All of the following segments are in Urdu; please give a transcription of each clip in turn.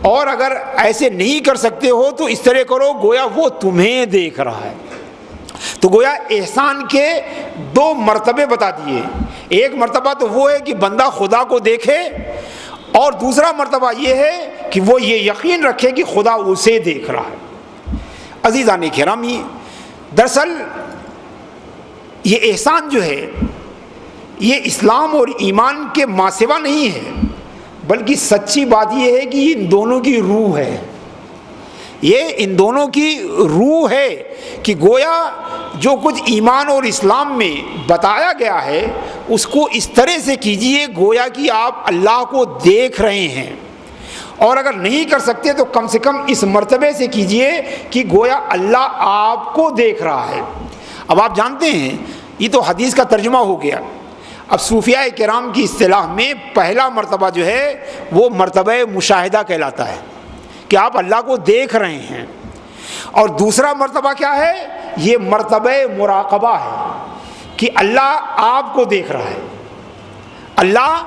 اور اگر ایسے نہیں کر سکتے ہو تو اس طرح کرو گویا وہ تمہیں دیکھ رہا ہے۔ تو گویا احسان کے دو مرتبے بتا دیے، ایک مرتبہ تو وہ ہے کہ بندہ خدا کو دیکھے، اور دوسرا مرتبہ یہ ہے کہ وہ یہ یقین رکھے کہ خدا اسے دیکھ رہا ہے۔ عزیزان گرامی، دراصل یہ احسان جو ہے یہ اسلام اور ایمان کے ماسوا نہیں ہے، بلکہ سچی بات یہ ہے کہ ان دونوں کی روح ہے، یہ ان دونوں کی روح ہے کہ گویا جو کچھ ایمان اور اسلام میں بتایا گیا ہے اس کو اس طرح سے کیجئے گویا کہ آپ اللہ کو دیکھ رہے ہیں، اور اگر نہیں کر سکتے تو کم سے کم اس مرتبے سے کیجئے کہ گویا اللہ آپ کو دیکھ رہا ہے۔ اب آپ جانتے ہیں یہ تو حدیث کا ترجمہ ہو گیا، اب صوفیاء کرام کی اصطلاح میں پہلا مرتبہ جو ہے وہ مرتبہ مشاہدہ کہلاتا ہے کہ آپ اللہ کو دیکھ رہے ہیں، اور دوسرا مرتبہ کیا ہے؟ یہ مرتبہ مراقبہ ہے کہ اللہ آپ کو دیکھ رہا ہے، اللہ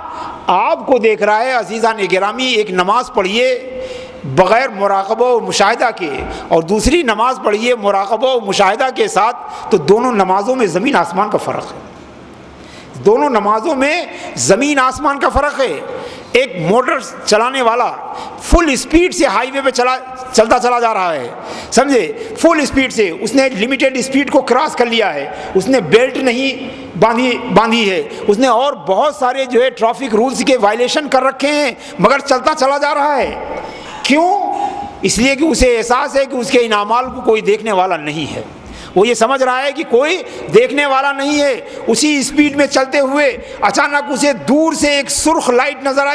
آپ کو دیکھ رہا ہے۔ عزیزان گرامی، ایک نماز پڑھیے بغیر مراقبہ و مشاہدہ کے، اور دوسری نماز پڑھیے مراقبہ و مشاہدہ کے ساتھ، تو دونوں نمازوں میں زمین آسمان کا فرق ہے، دونوں نمازوں میں زمین آسمان کا فرق ہے۔ ایک موٹر چلانے والا فل اسپیڈ سے ہائی وے پہ چلتا چلا جا رہا ہے، سمجھے، فل اسپیڈ سے، اس نے لمیٹڈ اسپیڈ کو کراس کر لیا ہے، اس نے بیلٹ نہیں باندھی ہے، اس نے اور بہت سارے جو ہے ٹریفک رولز کے وائلیشن کر رکھے ہیں، مگر چلتا چلا جا رہا ہے۔ کیوں؟ اس لیے کہ اسے احساس ہے کہ اس کے ان اعمال کو کوئی دیکھنے والا نہیں ہے، وہ یہ سمجھ رہا ہے کہ کوئی دیکھنے والا نہیں ہے۔ اسی اسپیڈ میں چلتے ہوئے اچانک اسے دور سے ایک سرخ لائٹ نظر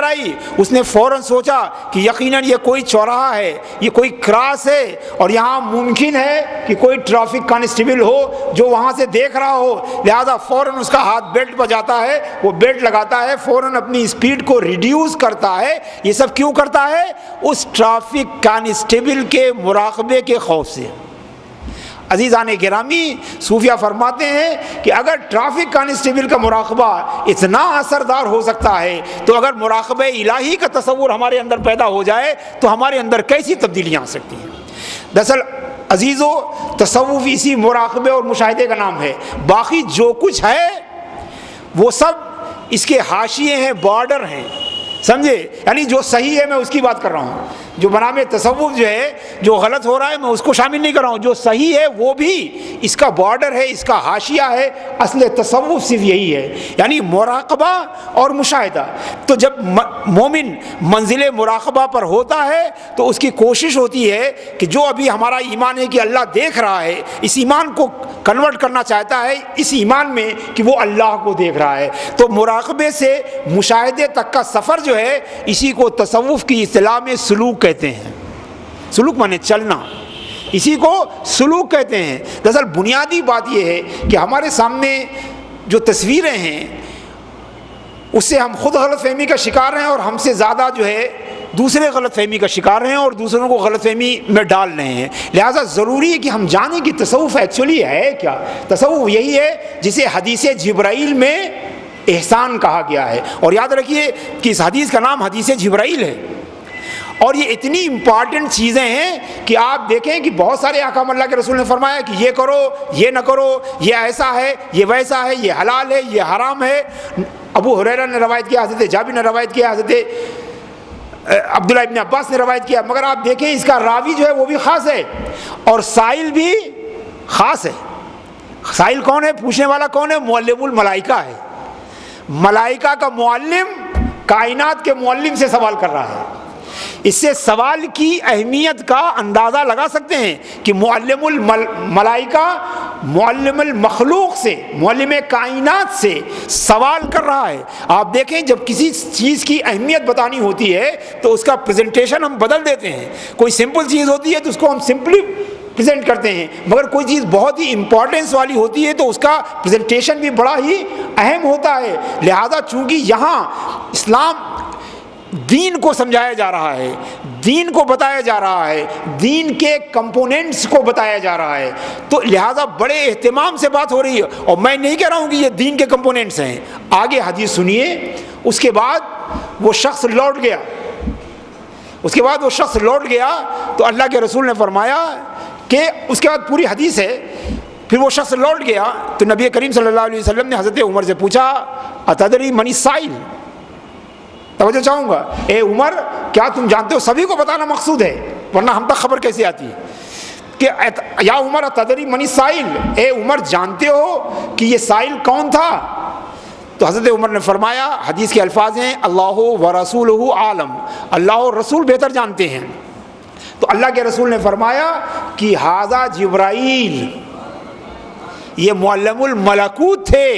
آئی، اس نے فوراً سوچا کہ یقیناً یہ کوئی چوراہا ہے، یہ کوئی کراس ہے، اور یہاں ممکن ہے کہ کوئی ٹریفک کانسٹیبل ہو جو وہاں سے دیکھ رہا ہو، لہذا فوراً اس کا ہاتھ بیلٹ پر جاتا ہے، وہ بیلٹ لگاتا ہے، فوراً اپنی اسپیڈ کو ریڈیوس کرتا ہے۔ یہ سب کیوں کرتا ہے؟ اس ٹریفک کانسٹیبل کے مراقبے کے خوف سے۔ عزیزان گرامی، صوفیہ فرماتے ہیں کہ اگر ٹریفک کانسٹیبل کا مراقبہ اتنا اثردار ہو سکتا ہے تو اگر مراقبہ الہی کا تصور ہمارے اندر پیدا ہو جائے تو ہمارے اندر کیسی تبدیلیاں آ سکتی ہیں۔ دراصل عزیزو، تصوف اسی مراقبے اور مشاہدے کا نام ہے، باقی جو کچھ ہے وہ سب اس کے حاشیے ہیں، بارڈر ہیں، سمجھے، یعنی جو صحیح ہے میں اس کی بات کر رہا ہوں، جو بنام تصوف جو ہے جو غلط ہو رہا ہے میں اس کو شامل نہیں کر رہا ہوں، جو صحیح ہے وہ بھی اس کا بارڈر ہے، اس کا حاشیہ ہے۔ اصل تصوف صرف یہی ہے، یعنی مراقبہ اور مشاہدہ۔ تو جب مومن منزل مراقبہ پر ہوتا ہے تو اس کی کوشش ہوتی ہے کہ جو ابھی ہمارا ایمان ہے کہ اللہ دیکھ رہا ہے، اس ایمان کو کنورٹ کرنا چاہتا ہے اس ایمان میں کہ وہ اللہ کو دیکھ رہا ہے۔ تو مراقبے سے مشاہدے تک کا سفر جو ہے اسی کو تصوف کی اصطلاح میں سلوک کہتے ہیں۔ سلوک مانے چلنا، اسی کو سلوک کہتے ہیں۔ دراصل بنیادی بات یہ ہے کہ ہمارے سامنے جو تصویریں ہیں اس سے ہم خود غلط فہمی کا شکار ہیں، اور ہم سے زیادہ جو ہے دوسرے غلط فہمی کا شکار ہیں اور دوسروں کو غلط فہمی میں ڈال رہے ہیں۔ لہٰذا ضروری ہے کہ ہم جانیں کہ تصوف ایکچولی ہے کیا۔ تصوف یہی ہے جسے حدیث جبرائیل میں احسان کہا گیا ہے، اور یاد رکھیے کہ اس حدیث کا نام حدیث جبرائیل ہے، اور یہ اتنی امپارٹنٹ چیزیں ہیں کہ آپ دیکھیں کہ بہت سارے احکام اللہ کے رسول نے فرمایا کہ یہ کرو، یہ نہ کرو، یہ ایسا ہے، یہ ویسا ہے، یہ حلال ہے، یہ حرام ہے۔ ابو ہریرہ نے روایت کیا، حضرت جابر نے روایت کیا، حضرت عبداللہ ابن عباس نے روایت کیا، مگر آپ دیکھیں اس کا راوی جو ہے وہ بھی خاص ہے اور سائل بھی خاص ہے۔ سائل کون ہے؟ پوچھنے والا کون ہے؟ معلم الملائکہ ہے۔ ملائکہ کا معلم کائنات کے معلم سے سوال کر رہا ہے۔ اس سے سوال کی اہمیت کا اندازہ لگا سکتے ہیں کہ معلم الملائکہ معلم المخلوق سے، معلم کائنات سے سوال کر رہا ہے۔ آپ دیکھیں جب کسی چیز کی اہمیت بتانی ہوتی ہے تو اس کا پریزنٹیشن ہم بدل دیتے ہیں۔ کوئی سمپل چیز ہوتی ہے تو اس کو ہم سمپلی پریزنٹ کرتے ہیں، مگر کوئی چیز بہت ہی امپورٹنس والی ہوتی ہے تو اس کا پریزنٹیشن بھی بڑا ہی اہم ہوتا ہے۔ لہذا چونکہ یہاں اسلام دین کو سمجھایا جا رہا ہے، دین کو بتایا جا رہا ہے، دین کے کمپوننٹس کو بتایا جا رہا ہے، تو لہٰذا بڑے اہتمام سے بات ہو رہی ہے۔ اور میں نہیں کہہ رہا ہوں کہ یہ دین کے کمپوننٹس ہیں، آگے حدیث سنیے۔ اس کے بعد وہ شخص لوٹ گیا، تو اللہ کے رسول نے فرمایا کہ اس کے بعد پوری حدیث ہے، پھر وہ شخص لوٹ گیا تو نبی کریم صلی اللہ علیہ وسلم نے حضرت عمر سے پوچھا اتدری من السائل، توجہ چاہوں گا، اے عمر کیا تم جانتے ہو؟ سبھی کو بتانا مقصود ہے ورنہ ہم تک خبر کیسے آتی ہے کہ یا عمر اتدری من السائل، اے عمر جانتے ہو کہ یہ سائل کون تھا؟ تو حضرت عمر نے فرمایا، حدیث کے الفاظ ہیں اللہ ورسولہ عالم، اللہ اور رسول بہتر جانتے ہیں۔ تو اللہ کے رسول نے فرمایا کہ ھذا جبرائیل، یہ معلم الملکوت تھے،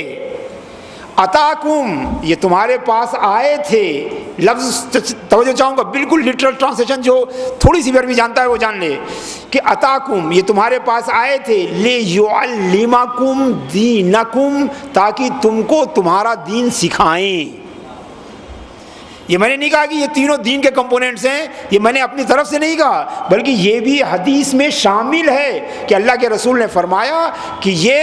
اتاکم، یہ تمہارے پاس آئے تھے۔ لفظ توجہ چاہوں گا، بالکل لٹرل ٹرانسلیشن جو تھوڑی سی عربی جانتا ہے وہ جان لے کہ اتاکم، یہ تمہارے پاس آئے تھے، لیعلمکم دینکم، تاکہ تم کو تمہارا دین سکھائیں۔ یہ میں نے نہیں کہا کہ یہ تینوں دین کے کمپوننٹس ہیں، یہ میں نے اپنی طرف سے نہیں کہا، بلکہ یہ بھی حدیث میں شامل ہے کہ اللہ کے رسول نے فرمایا کہ یہ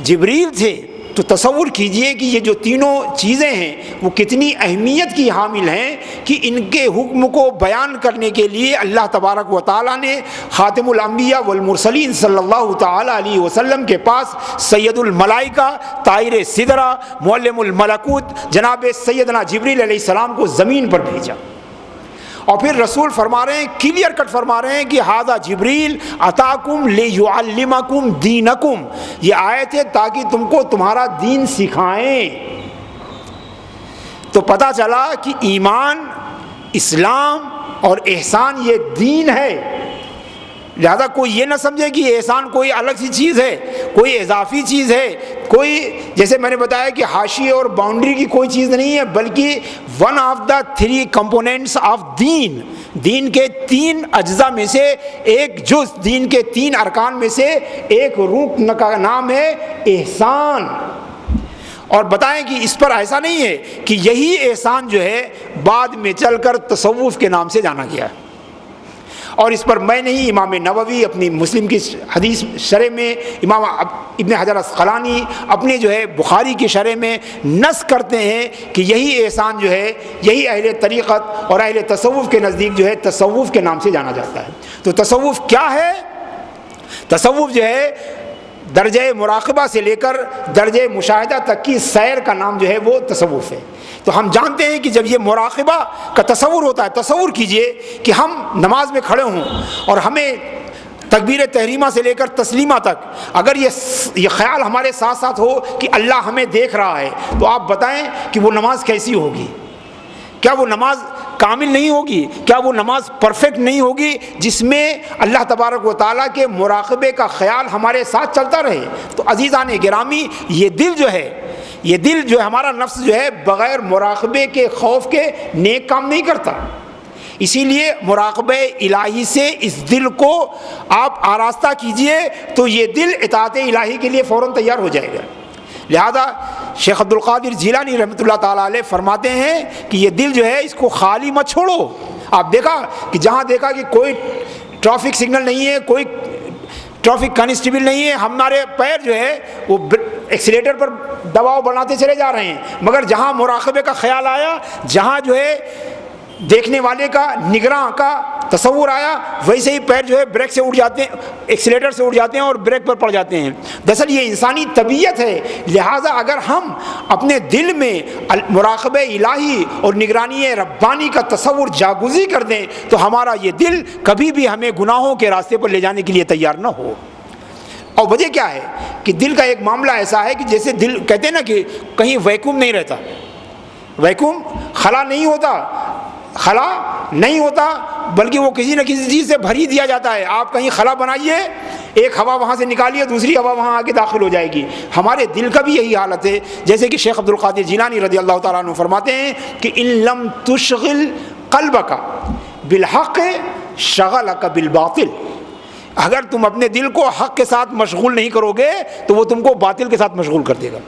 جبریل تھے۔ تو تصور کیجئے کہ یہ جو تینوں چیزیں ہیں وہ کتنی اہمیت کی حامل ہیں کہ ان کے حکم کو بیان کرنے کے لیے اللہ تبارک و تعالیٰ نے خاتم الانبیاء والمرسلین صلی اللہ تعالیٰ علیہ وسلم کے پاس سید الملائکہ، طائر سدرہ، معلم الملکوت جناب سیدنا جبریل علیہ السلام کو زمین پر بھیجا۔ اور پھر رسول فرما رہے ہیں، کلیئر کٹ فرما رہے ہیں کہ ھذا جبریل اتاکم لیعلمکم دینکم، یہ آئے تھے تاکہ تم کو تمہارا دین سکھائیں۔ تو پتہ چلا کہ ایمان، اسلام اور احسان یہ دین ہے، لہذا کوئی یہ نہ سمجھے کہ احسان کوئی الگ سی چیز ہے، کوئی اضافی چیز ہے، کوئی جیسے میں نے بتایا کہ حاشیے اور باؤنڈری کی کوئی چیز نہیں ہے، بلکہ one of the 3 components of دین، دین کے 3 اجزاء میں سے ایک جز، دین کے 3 ارکان میں سے ایک رکن کا نام ہے احسان۔ اور بتائیں کہ اس پر ایسا نہیں ہے کہ یہی احسان جو ہے بعد میں چل کر تصوف کے نام سے جانا گیا ہے، اور اس پر میں نہیں، امام نووی اپنی مسلم کی حدیث شرح میں، امام ابن حجر اسقلانی اپنے جو ہے بخاری کی شرح میں نص کرتے ہیں کہ یہی احسان جو ہے، یہی اہل طریقت اور اہل تصوف کے نزدیک جو ہے تصوف کے نام سے جانا جاتا ہے۔ تو تصوف کیا ہے؟ تصوف جو ہے درجہ مراقبہ سے لے کر درجہ مشاہدہ تک کی سیر کا نام جو ہے وہ تصوف ہے۔ تو ہم جانتے ہیں کہ جب یہ مراقبہ کا تصور ہوتا ہے، تصور کیجئے کہ ہم نماز میں کھڑے ہوں اور ہمیں تکبیر تحریمہ سے لے کر تسلیمہ تک اگر یہ خیال ہمارے ساتھ ساتھ ہو کہ اللہ ہمیں دیکھ رہا ہے، تو آپ بتائیں کہ وہ نماز کیسی ہوگی؟ کیا وہ نماز کامل نہیں ہوگی؟ کیا وہ نماز پرفیکٹ نہیں ہوگی جس میں اللہ تبارک و تعالیٰ کے مراقبے کا خیال ہمارے ساتھ چلتا رہے؟ تو عزیزان گرامی، یہ دل جو ہے ہمارا نفس جو ہے بغیر مراقبے کے، خوف کے نیک کام نہیں کرتا۔ اسی لیے مراقبہ الہی سے اس دل کو آپ آراستہ کیجئے تو یہ دل اطاعت الہی کے لیے فوراً تیار ہو جائے گا۔ لہذا شیخ عبد القادر جیلانی رحمۃ اللہ تعالیٰ علیہ فرماتے ہیں کہ یہ دل جو ہے اس کو خالی مت چھوڑو۔ آپ دیکھا کہ جہاں دیکھا کہ کوئی ٹریفک سگنل نہیں ہے، کوئی ٹریفک کانسٹیبل نہیں ہے، ہمارے پیر جو ہے وہ ایکسیلیٹر پر دباؤ بناتے چلے جا رہے ہیں، مگر جہاں مراقبے کا خیال آیا، جہاں جو ہے دیکھنے والے کا، نگراں کا تصور آیا، ویسے ہی پیر جو ہے بریک سے اٹھ جاتے ہیں، ایکسیلیٹر سے اٹھ جاتے ہیں اور بریک پر پڑ جاتے ہیں۔ دراصل یہ انسانی طبیعت ہے۔ لہٰذا اگر ہم اپنے دل میں مراقبہ الہی اور نگرانی ربانی کا تصور جاگزی کر دیں تو ہمارا یہ دل کبھی بھی ہمیں گناہوں کے راستے پر لے جانے کے لیے تیار نہ ہو۔ اور وجہ کیا ہے کہ دل کا ایک معاملہ ایسا ہے کہ جیسے دل کہتے ہیں نا کہ کہیں ویکوم نہیں رہتا، ویکوم خلا نہیں ہوتا بلکہ وہ کسی نہ کسی چیز سے بھری دیا جاتا ہے۔ آپ کہیں خلا بنائیے، ایک ہوا وہاں سے نکالیے، دوسری ہوا وہاں آگے داخل ہو جائے گی۔ ہمارے دل کا بھی یہی حالت ہے، جیسے کہ شیخ عبد القادر جیلانی رضی اللہ تعالیٰ عنہ فرماتے ہیں کہ ان لم تشغل قلبک بالحق شغلک بالباطل، اگر تم اپنے دل کو حق کے ساتھ مشغول نہیں کرو گے تو وہ تم کو باطل کے ساتھ مشغول کر دے گا۔